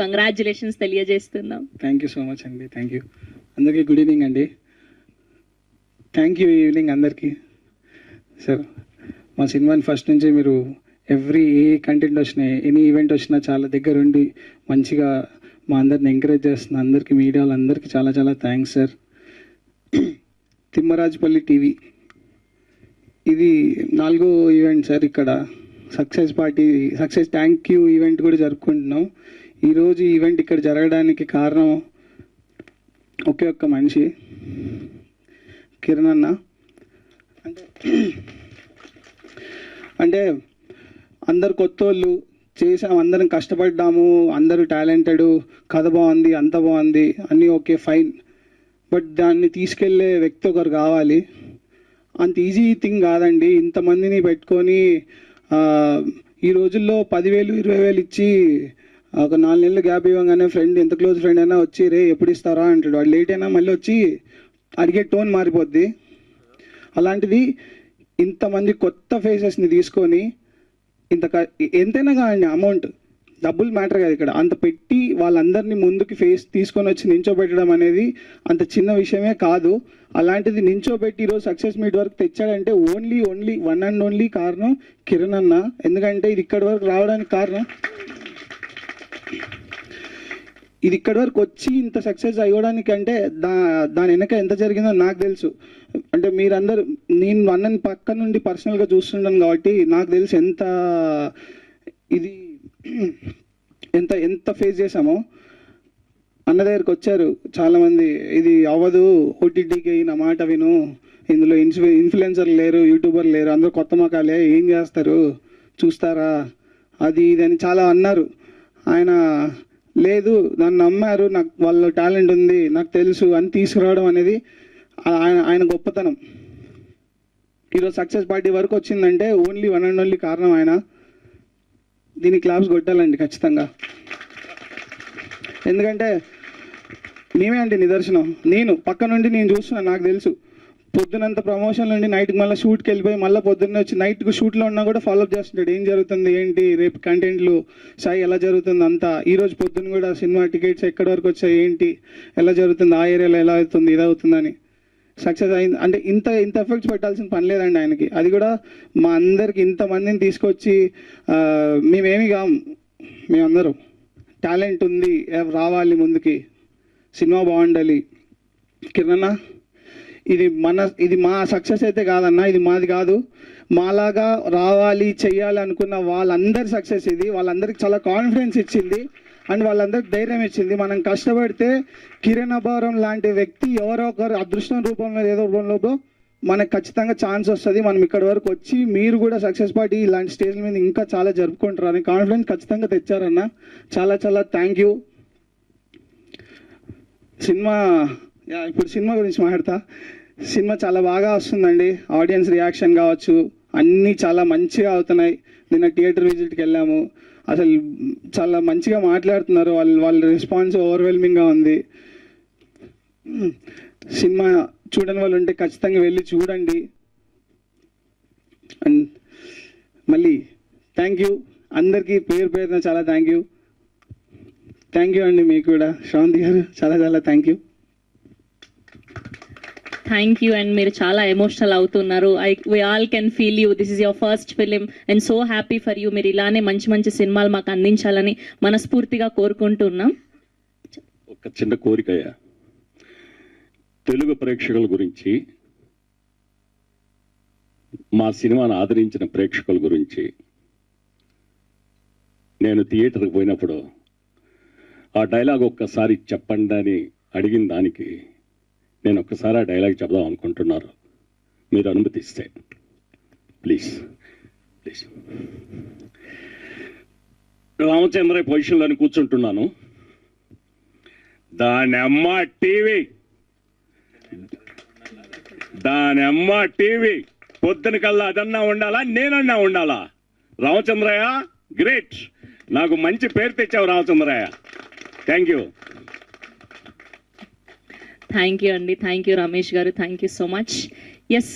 Congratulations తెలియజేస్తున్నాం. Thank you so much అండి. Thank you అందరికీ. గుడ్ ఈవినింగ్ అండి. థ్యాంక్ యూ ఈవినింగ్ అందరికీ. సార్ మా సినిమాని ఫస్ట్ నుంచి మీరు ఏ కంటెంట్ వచ్చినా ఎనీ ఈవెంట్ వచ్చినా చాలా దగ్గర ఉండి మంచిగా మా అందరిని ఎంకరేజ్ చేస్తున్న అందరికీ, మీడియా వాళ్ళందరికీ చాలా చాలా థ్యాంక్స్ సార్. తిమ్మరాజుపల్లి టీవీ ఇది 4వ ఈవెంట్ సార్. ఇక్కడ సక్సెస్ థ్యాంక్ యూ ఈవెంట్ కూడా జరుపుకుంటున్నాం. ఈరోజు ఈవెంట్ ఇక్కడ జరగడానికి కారణం ఒకే ఒక్క మనిషి, కిరణ్ అన్న. అంటే అందరు కొత్త వాళ్ళు చేసాం, అందరం కష్టపడ్డాము, అందరూ టాలెంటెడ్, కథ బాగుంది, అంత బాగుంది, అన్నీ ఓకే ఫైన్. బట్ దాన్ని తీసుకెళ్లే వ్యక్తి ఒకరు కావాలి. అంత ఈజీ థింగ్ కాదండి. ఇంతమందిని పెట్టుకొని ఈ రోజుల్లో 10,000 20,000 ఇచ్చి ఒక 4 నెలలు గ్యాప్ ఇవ్వగానే ఫ్రెండ్, ఎంత క్లోజ్ ఫ్రెండ్ అయినా వచ్చి రే ఎప్పుడు ఇస్తారా అంటాడు. వాడు లేట్ అయినా మళ్ళీ వచ్చి అడిగే టోన్ మారిపోద్ది. అలాంటిది ఇంతమంది కొత్త ఫేసెస్ని తీసుకొని ఎంతైనా కానీ అమౌంట్ డబ్బులు మ్యాటర్ కాదు ఇక్కడ. అంత పెట్టి వాళ్ళందరినీ ముందుకి తీసుకొని వచ్చి నించోబెట్టడం అనేది అంత చిన్న విషయమే కాదు. అలాంటిది నించోబెట్టి ఈరోజు సక్సెస్ మీట్ వరకు తెచ్చాడంటే ఓన్లీ వన్ అండ్ ఓన్లీ కారణం కిరణ్ అన్న. ఎందుకంటే ఇది ఇక్కడి వరకు రావడానికి కారణం, ఇది ఇక్కడి వరకు వచ్చి ఇంత సక్సెస్ అయ్యడానికి అంటే దాని వెనక ఎంత జరిగిందో నాకు తెలుసు. అంటే మీరందరూ, నేను అన్నని పక్క నుండి పర్సనల్గా చూస్తుంటాను కాబట్టి నాకు తెలుసు ఎంత ఫేస్ చేసామో. అన్న దగ్గరికి వచ్చారు చాలామంది, ఇది అవ్వదు, ఓటీటీకి నా మాట విను, ఇందులో ఇన్ఫ్లుయెన్సర్ లేరు, యూట్యూబర్ లేరు, అందరూ కొత్త మొక్కలే, ఏం చేస్తారు చూస్తారా, అది ఇది అని చాలా అన్నారు. ఆయన లేదు, నన్ను నమ్మారు, నాకు వాళ్ళ టాలెంట్ ఉంది, నాకు తెలుసు అని తీసుకురావడం అనేది ఆయన గొప్పతనం. ఈరోజు సక్సెస్ పార్టీ వరకు వచ్చిందంటే వన్ అండ్ ఓన్లీ కారణం ఆయన. దీనికి క్లాప్స్ కొట్టాలండి ఖచ్చితంగా. ఎందుకంటే మేమే అంటే నిదర్శనం. నేను పక్క నుండి నేను చూస్తున్నాను, నాకు తెలుసు. పొద్దునంత ప్రమోషన్ నుండి నైట్కి మళ్ళీ షూట్కి వెళ్ళిపోయి మళ్ళీ పొద్దున్నే వచ్చి నైట్కి షూట్లో ఉన్నా కూడా ఫాలోఅప్ చేస్తుంటాడు. ఏం జరుగుతుంది, ఏంటి, రేపు కంటెంట్లు సాయి ఎలా జరుగుతుంది అంతా. ఈరోజు పొద్దున్న కూడా సినిమా టికెట్స్ ఎక్కడి వరకు వచ్చాయి, ఏంటి, ఎలా జరుగుతుంది, ఆ ఏరియాలో ఎలా అవుతుంది, ఇది అవుతుందని. సక్సెస్ అయింది అంటే ఇంత ఎఫెక్ట్స్ పెట్టాల్సిన పని లేదండి ఆయనకి. అది కూడా మా అందరికి ఇంతమందిని తీసుకొచ్చి మేమేమి కాం, మేమందరం టాలెంట్ ఉంది, రావాలి ముందుకి, సినిమా బాగుండాలి. కిరణ్ ఇది మా సక్సెస్ అయితే కాదన్నా, ఇది మాది కాదు. మాలాగా రావాలి చెయ్యాలి అనుకున్న వాళ్ళందరి సక్సెస్ ఇది. వాళ్ళందరికీ చాలా కాన్ఫిడెన్స్ ఇచ్చింది అండ్ వాళ్ళందరికీ ధైర్యం ఇచ్చింది. మనం కష్టపడితే కిరణ్ అభారం లాంటి వ్యక్తి ఎవరో ఒకరు అదృష్టం రూపంలో ఏదో రూపంలో మనకు ఖచ్చితంగా ఛాన్స్ వస్తుంది. మనం ఇక్కడ వరకు వచ్చి మీరు కూడా సక్సెస్ పార్టీ ఇలాంటి స్టేజ్ల మీద ఇంకా చాలా జరుపుకుంటారని కాన్ఫిడెన్స్ ఖచ్చితంగా తెచ్చారన్న. చాలా చాలా థ్యాంక్ యూ. ఇప్పుడు సినిమా గురించి మాట్లాడతా. సినిమా చాలా బాగా వస్తుందండి. ఆడియన్స్ రియాక్షన్ కావచ్చు, అన్నీ చాలా మంచిగా అవుతున్నాయి. నిన్న థియేటర్ విజిట్కి వెళ్ళాము, అసలు చాలా మంచిగా మాట్లాడుతున్నారు. వాళ్ళ రెస్పాన్స్ ఓవర్వెల్మింగ్గా ఉంది. సినిమా చూడని వాళ్ళు ఉంటే ఖచ్చితంగా వెళ్ళి చూడండి. అండ్ మళ్ళీ థ్యాంక్ యూ అందరికీ, పేరున చాలా థ్యాంక్ యూ అండి. మీకు కూడా శ్రవంతి గారు చాలా చాలా thank you. Thank you. And మీరు చాలా ఎమోషనల్ అవుతున్నారు. We all can feel you. This is your first film and so happy for you. మీరు ఇలానే మంచి మంచి సినిమాలు మాకు అందించాలని మనస్ఫూర్తిగా కోరుకుంటున్నాం. ఒక చిన్న కోరికయ్యా, తెలుగు ప్రేక్షకుల గురించి, మా సినిమాను ఆదరించిన ప్రేక్షకుల గురించి, నేను థియేటర్కి పోయినప్పుడు ఆ డైలాగ్ ఒక్కసారి చెప్పండి అని అడిగిన దానికి నేను ఒక్కసారి ఆ డైలాగ్ చెప్దాం అనుకుంటున్నారు. మీరు అనుమతిస్తే ప్లీజ్. రామచంద్ర పొజిషన్లో కూర్చుంటున్నాను. దాని అమ్మ టీవీ పొద్దున కల్లా అదన్నా ఉండాలా, నేనన్నా ఉండాలా. రామచంద్రయ్య గ్రేట్, నాకు మంచి పేరు తెచ్చావు రామచంద్రయ్య. థ్యాంక్ యూ అండి. Thank you Ramesh garu. Thank you so much. Yes.